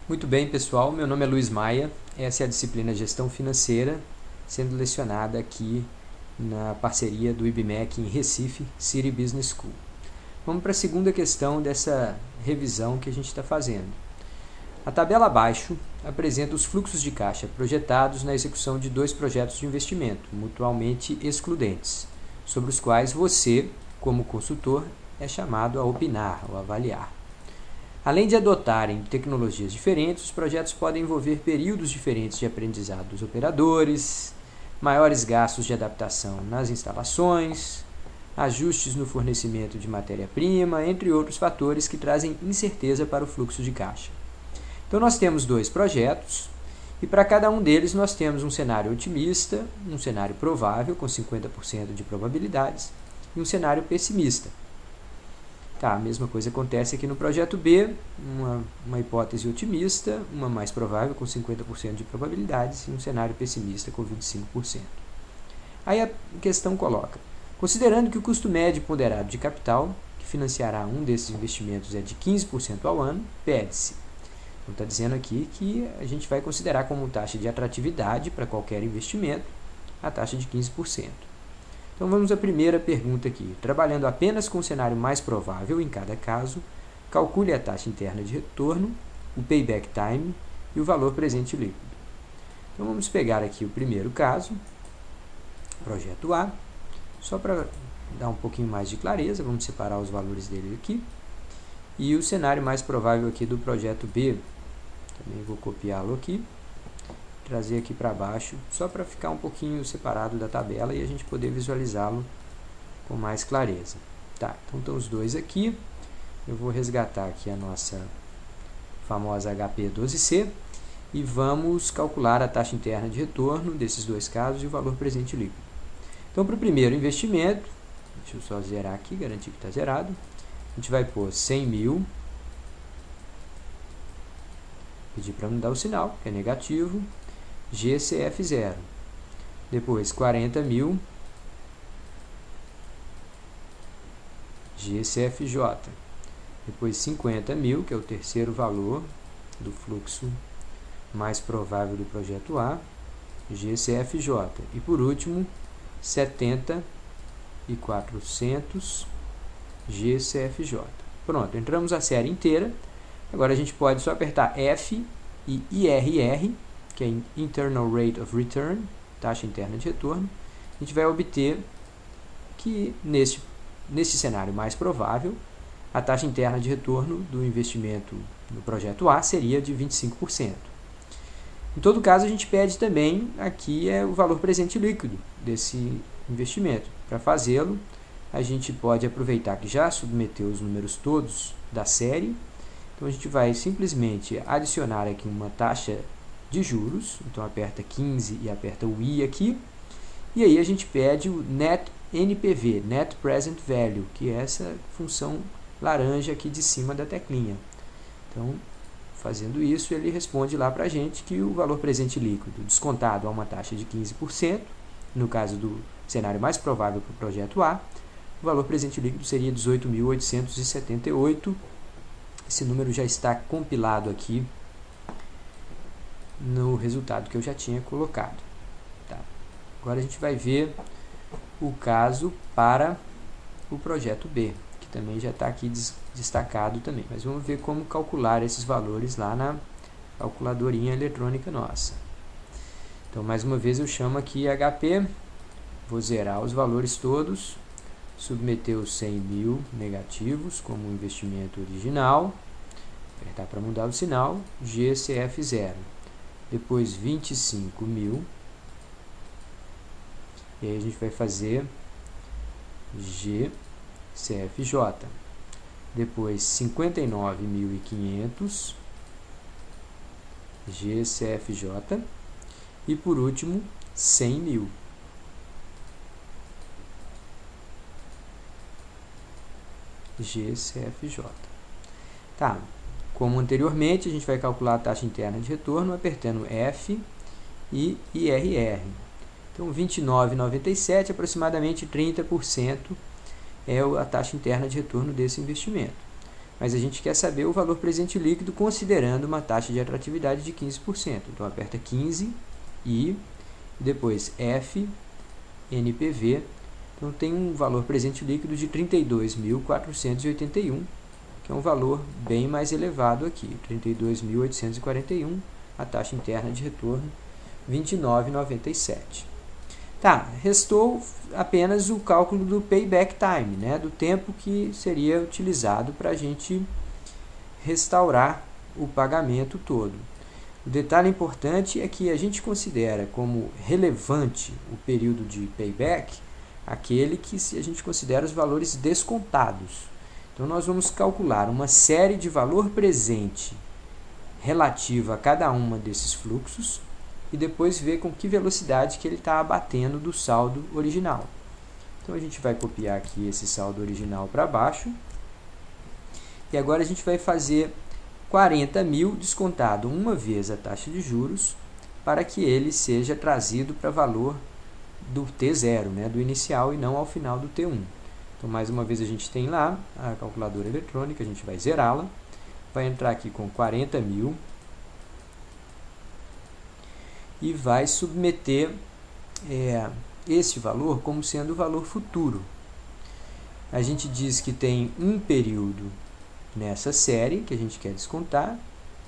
Muito bem, pessoal. Meu nome é Luiz Maia. Essa é a disciplina Gestão Financeira, sendo lecionada aqui na parceria do IBMEC em Recife, City Business School. Vamos para a segunda questão dessa revisão que a gente está fazendo. A tabela abaixo apresenta os fluxos de caixa projetados na execução de dois projetos de investimento, mutuamente excludentes, sobre os quais você, como consultor, é chamado a opinar ou avaliar. Além de adotarem tecnologias diferentes, os projetos podem envolver períodos diferentes de aprendizado dos operadores, maiores gastos de adaptação nas instalações, ajustes no fornecimento de matéria-prima, entre outros fatores que trazem incerteza para o fluxo de caixa. Então, nós temos dois projetos e para cada um deles nós temos um cenário otimista, um cenário provável com 50% de probabilidades e um cenário pessimista. Tá, a mesma coisa acontece aqui no projeto B, uma hipótese otimista, uma mais provável com 50% de probabilidades e um cenário pessimista com 25%. Aí a questão coloca, considerando que o custo médio ponderado de capital, que financiará um desses investimentos, é de 15% ao ano, pede-se. Então está dizendo aqui que a gente vai considerar como taxa de atratividade para qualquer investimento a taxa de 15%. Então vamos à primeira pergunta aqui. Trabalhando apenas com o cenário mais provável em cada caso, calcule a taxa interna de retorno, o payback time e o valor presente líquido. Então vamos pegar aqui o primeiro caso, projeto A, só para dar um pouquinho mais de clareza, vamos separar os valores dele aqui. E o cenário mais provável aqui do projeto B, também vou copiá-lo aqui, trazer aqui para baixo, só para ficar um pouquinho separado da tabela e a gente poder visualizá-lo com mais clareza. Tá, então estão os dois aqui, eu vou resgatar aqui a nossa famosa HP12C e vamos calcular a taxa interna de retorno desses dois casos e o valor presente líquido. Então, para o primeiro investimento, deixa eu só zerar aqui, garantir que está zerado, a gente vai pôr 100 mil, pedir para não dar o sinal, que é negativo, GCF0, depois 40 mil, GCFJ, depois 50 mil, que é o terceiro valor do fluxo mais provável do projeto A, GCFJ, e por último 70 e 400 GCFJ. Pronto, entramos a série inteira. Agora a gente pode só apertar F e IRR, que é Internal Rate of Return, taxa interna de retorno. A gente vai obter que nesse cenário mais provável, a taxa interna de retorno do investimento no projeto A seria de 25%. Em todo caso, a gente pede também aqui o valor presente líquido desse investimento. Para fazê-lo, a gente pode aproveitar que já submeteu os números todos da série. Então, a gente vai simplesmente adicionar aqui uma taxa de juros. Então, aperta 15 e aperta o I aqui. E aí a gente pede o Net NPV, Net Present Value, que é essa função laranja aqui de cima da teclinha. Então, fazendo isso, ele responde lá para a gente que o valor presente líquido descontado a uma taxa de 15%, no caso do cenário mais provável para o projeto A, o valor presente líquido seria 18.878. Esse número já está compilado aqui no resultado que eu já tinha colocado. Tá. Agora a gente vai ver o caso para o projeto B, que também já está aqui destacado também. Mas vamos ver como calcular esses valores lá na calculadorinha eletrônica nossa. Então, mais uma vez eu chamo aqui HP, vou zerar os valores todos, submeter os 100 mil negativos como investimento original, apertar para mudar o sinal, GCF0, depois 25 mil, e aí a gente vai fazer GCFJ, depois 59.500, GCFJ, e por último 100 mil. GCFJ. Tá, como anteriormente, a gente vai calcular a taxa interna de retorno apertando F e IRR. Então, 29,97, aproximadamente 30% é a taxa interna de retorno desse investimento. mas a gente quer saber o valor presente líquido considerando uma taxa de atratividade de 15%. Então, aperta 15 e depois F, NPV. Então, tem um valor presente líquido de 32.481, que é um valor bem mais elevado aqui, 32.841, a taxa interna de retorno 29,97. Tá, restou apenas o cálculo do payback time, né, do tempo que seria utilizado para a gente restaurar o pagamento todo. O detalhe importante é que a gente considera como relevante o período de payback aquele que a gente considera os valores descontados. Então, nós vamos calcular uma série de valor presente relativa a cada uma desses fluxos e depois ver com que velocidade que ele está abatendo do saldo original. Então, a gente vai copiar aqui esse saldo original para baixo. E agora a gente vai fazer 40.000 descontado uma vez a taxa de juros para que ele seja trazido para valor do T0, né, do inicial e não ao final do T1. Então, mais uma vez a gente tem lá a calculadora eletrônica, a gente vai zerá-la. Vai entrar aqui com 40.000 e vai submeter esse valor como sendo o valor futuro. A gente diz que tem um período nessa série que a gente quer descontar,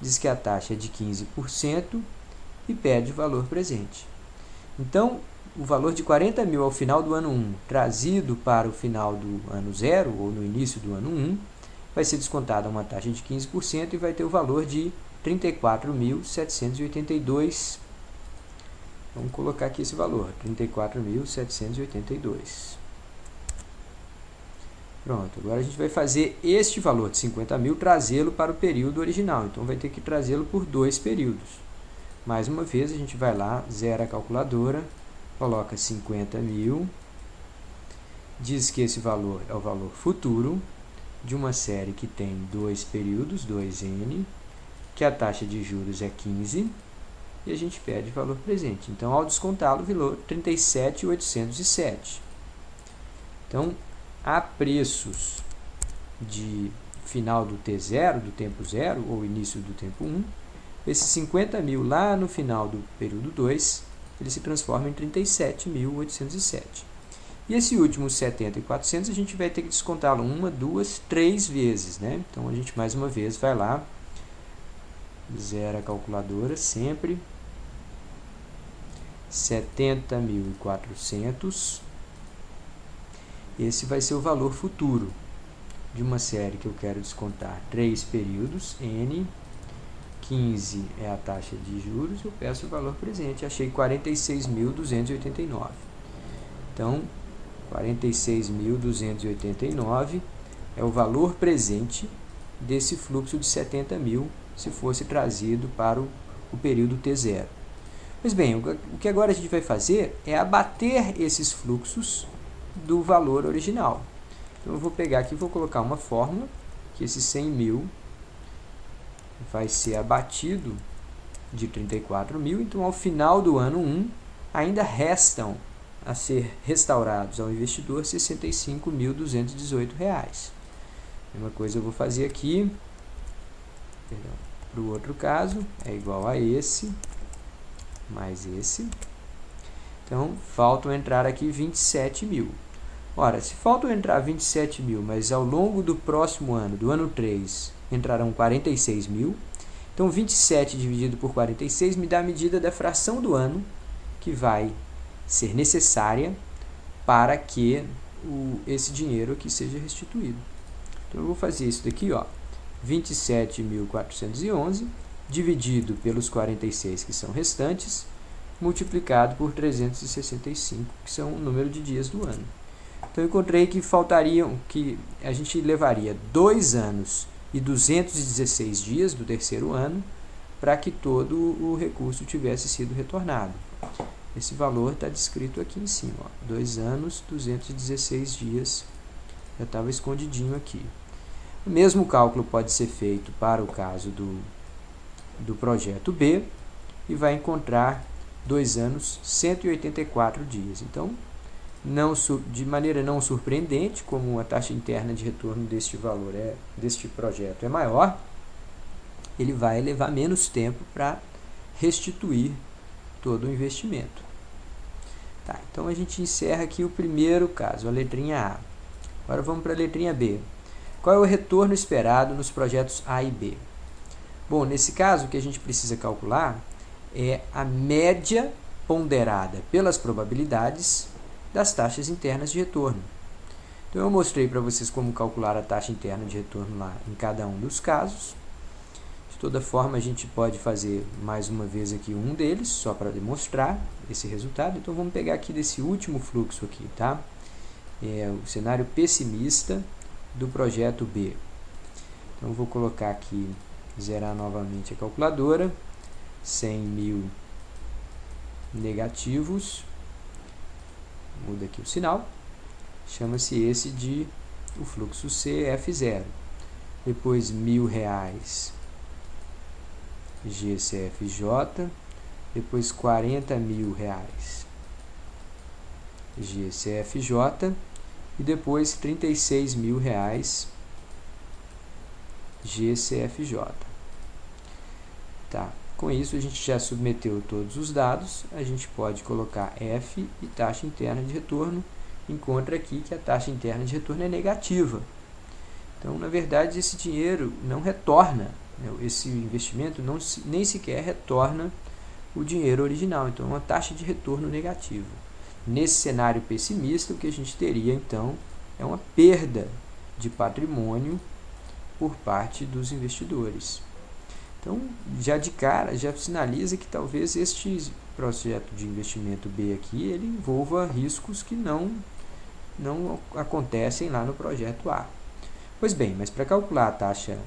diz que a taxa é de 15% e pede o valor presente. Então, o valor de 40.000 ao final do ano 1, trazido para o final do ano 0 ou no início do ano 1, vai ser descontado a uma taxa de 15% e vai ter o valor de 34.782. Vamos colocar aqui esse valor, 34.782. Pronto, agora a gente vai fazer este valor de 50.000, trazê-lo para o período original. Então, vai ter que trazê-lo por 2 períodos. Mais uma vez, a gente vai lá, zera a calculadora, coloca 50.000, diz que esse valor é o valor futuro de uma série que tem 2 períodos, 2N, que a taxa de juros é 15, e a gente pede o valor presente. Então, ao descontá-lo, virou 37.807. Então, a preços de final do T0, do tempo 0, ou início do tempo 1, esses 50.000 lá no final do período 2, ele se transforma em 37.807. E esse último 70.400 a gente vai ter que descontá-lo 1, 2, 3 vezes, né? Então, a gente mais uma vez vai lá, zera a calculadora sempre, 70.400. Esse vai ser o valor futuro de uma série que eu quero descontar 3 períodos, N, 15 é a taxa de juros, eu peço o valor presente, achei 46.289. Então, 46.289 é o valor presente desse fluxo de 70.000 se fosse trazido para o período T0. Pois bem, o que agora a gente vai fazer é abater esses fluxos do valor original. Então, eu vou pegar aqui e vou colocar uma fórmula, que esse 100.000 vai ser abatido de 34.000. Então, ao final do ano 1, ainda restam a ser restaurados ao investidor R$ 65.218. Mesma coisa eu vou fazer aqui, para o outro caso, é igual a esse, mais esse. Então, faltam entrar aqui 27.000. Ora, se faltam entrar 27.000, mas ao longo do próximo ano, do ano 3, entrarão 46.000, então 27 dividido por 46 me dá a medida da fração do ano que vai ser necessária para que esse dinheiro aqui seja restituído. Então, eu vou fazer isso daqui, ó, 27.411 dividido pelos 46 que são restantes, multiplicado por 365, que são o número de dias do ano. Então, eu encontrei que a gente levaria 2 anos e 216 dias do terceiro ano para que todo o recurso tivesse sido retornado. Esse valor está descrito aqui em cima, ó, 2 anos, 216 dias, já estava escondidinho aqui. O mesmo cálculo pode ser feito para o caso do projeto B e vai encontrar 2 anos, 184 dias. Então, de maneira não surpreendente, como a taxa interna de retorno deste projeto é maior, ele vai levar menos tempo para restituir todo o investimento. Tá, então a gente encerra aqui o primeiro caso, a letrinha A. Agora vamos para a letrinha B. Qual é o retorno esperado nos projetos A e B? Bom, nesse caso o que a gente precisa calcular é a média ponderada pelas probabilidades das taxas internas de retorno. Então eu mostrei para vocês como calcular a taxa interna de retorno lá em cada um dos casos. De toda forma, a gente pode fazer mais uma vez aqui um deles, só para demonstrar esse resultado. Então vamos pegar aqui desse último fluxo aqui, tá? É o cenário pessimista do projeto B. Então vou colocar aqui, zerar novamente a calculadora, 100.000 negativos, muda aqui o sinal, chama-se esse de o fluxo CF0. Depois R$1.000 GCFJ, depois R$40.000 GCFJ e depois R$36.000 GCFJ. Tá. Com isso, a gente já submeteu todos os dados, a gente pode colocar F e taxa interna de retorno, encontra aqui que a taxa interna de retorno é negativa. Então, na verdade, esse dinheiro não retorna, né? Esse investimento nem sequer retorna o dinheiro original, então é uma taxa de retorno negativa. Nesse cenário pessimista, o que a gente teria, então, é uma perda de patrimônio por parte dos investidores. Então, já de cara, já sinaliza que talvez este projeto de investimento B aqui, ele envolva riscos que não acontecem lá no projeto A. Pois bem, mas para calcular a taxa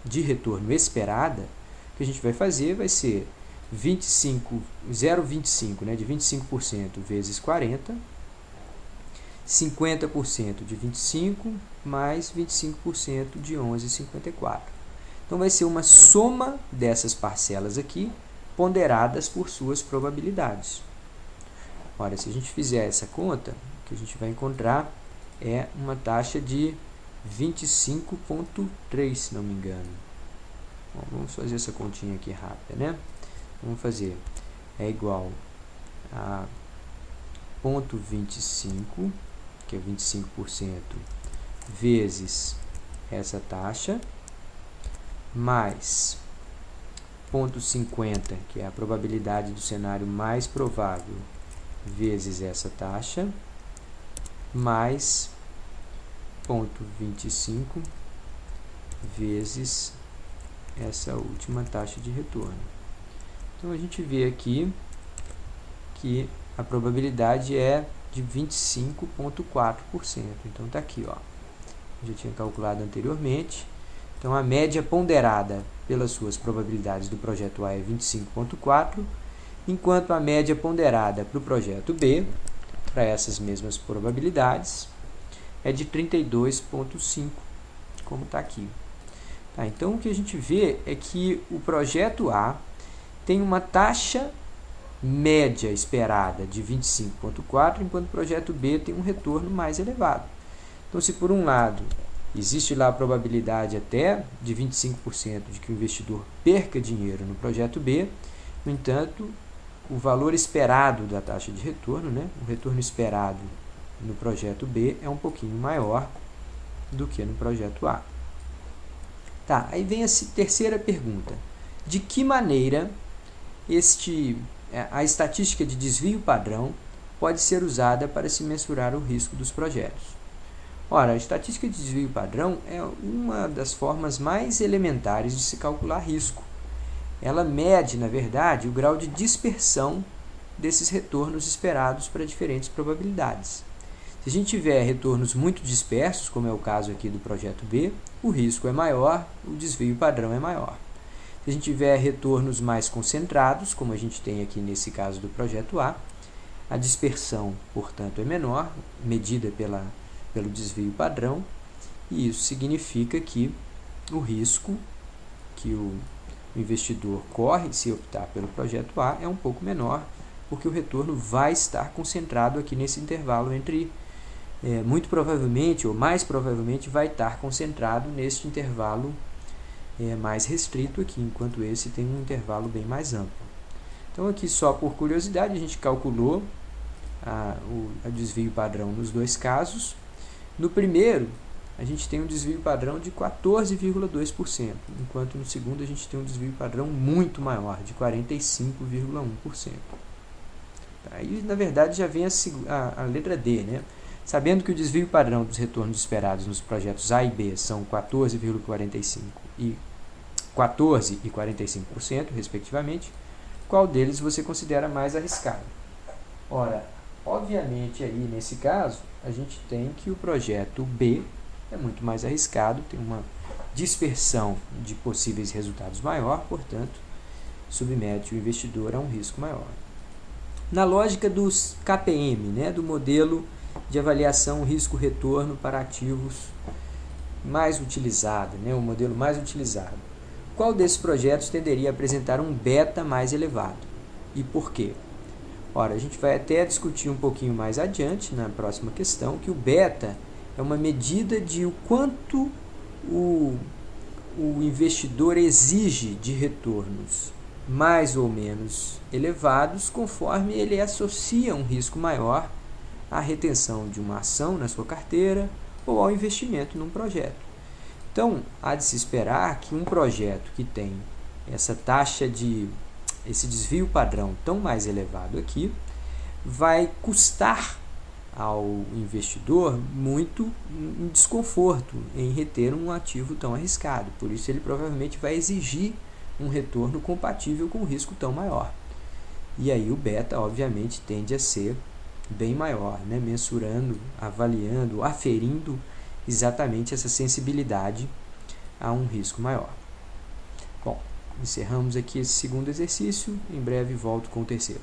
de retorno esperada, o que a gente vai fazer vai ser 0,25, né, de 25% vezes 40, 50% de 25 mais 25% de 11,54. Então, vai ser uma soma dessas parcelas aqui, ponderadas por suas probabilidades. Ora, se a gente fizer essa conta, o que a gente vai encontrar é uma taxa de 25,3, se não me engano. Bom, vamos fazer essa continha aqui rápida, né? Vamos fazer, é igual a 0,25, que é 25%, vezes essa taxa, mais 0,50, que é a probabilidade do cenário mais provável, vezes essa taxa, mais 0,25 vezes essa última taxa de retorno. Então, a gente vê aqui que a probabilidade é de 25,4%. Então, está aqui, ó. Eu já tinha calculado anteriormente. Então, a média ponderada pelas suas probabilidades do projeto A é 25,4%, enquanto a média ponderada para o projeto B, para essas mesmas probabilidades, é de 32,5%, como está aqui. Tá, então, o que a gente vê é que o projeto A tem uma taxa média esperada de 25,4%, enquanto o projeto B tem um retorno mais elevado. Então, se por um lado existe lá a probabilidade até de 25% de que o investidor perca dinheiro no projeto B, no entanto, o valor esperado da taxa de retorno, né, o retorno esperado no projeto B é um pouquinho maior do que no projeto A. Tá, aí vem a terceira pergunta. De que maneira a estatística de desvio padrão pode ser usada para se mensurar o risco dos projetos? Ora, a estatística de desvio padrão é uma das formas mais elementares de se calcular risco. Ela mede, na verdade, o grau de dispersão desses retornos esperados para diferentes probabilidades. Se a gente tiver retornos muito dispersos, como é o caso aqui do projeto B, o risco é maior, o desvio padrão é maior. Se a gente tiver retornos mais concentrados, como a gente tem aqui nesse caso do projeto A, a dispersão, portanto, é menor, medida pelo desvio padrão, e isso significa que o risco que o investidor corre, se optar pelo projeto A, é um pouco menor porque o retorno vai estar concentrado aqui nesse intervalo entre, muito provavelmente, ou mais provavelmente, vai estar concentrado neste intervalo mais restrito aqui, enquanto esse tem um intervalo bem mais amplo. Então aqui, só por curiosidade, a gente calculou o desvio padrão nos dois casos. No primeiro, a gente tem um desvio padrão de 14,2%, enquanto no segundo a gente tem um desvio padrão muito maior, de 45,1%. Aí, na verdade, já vem a letra D, né? Sabendo que o desvio padrão dos retornos esperados nos projetos A e B são 14,45% e 14% e 45%, respectivamente, qual deles você considera mais arriscado? Ora, obviamente, aí nesse caso, a gente tem que o projeto B é muito mais arriscado, tem uma dispersão de possíveis resultados maior, portanto, submete o investidor a um risco maior. Na lógica dos KPM, né, do modelo de avaliação risco-retorno para ativos mais utilizado, né, o modelo mais utilizado, qual desses projetos tenderia a apresentar um beta mais elevado? E por quê? Ora, a gente vai até discutir um pouquinho mais adiante, na próxima questão, que o beta é uma medida de o quanto o investidor exige de retornos mais ou menos elevados, conforme ele associa um risco maior à retenção de uma ação na sua carteira ou ao investimento num projeto. Então, há de se esperar que um projeto que tem essa taxa esse desvio padrão tão mais elevado aqui, vai custar ao investidor muito desconforto em reter um ativo tão arriscado. Por isso, ele provavelmente vai exigir um retorno compatível com um risco tão maior. E aí o beta, obviamente, tende a ser bem maior, né? Mensurando, avaliando, aferindo exatamente essa sensibilidade a um risco maior. Bom, encerramos aqui esse segundo exercício. Em breve volto com o terceiro.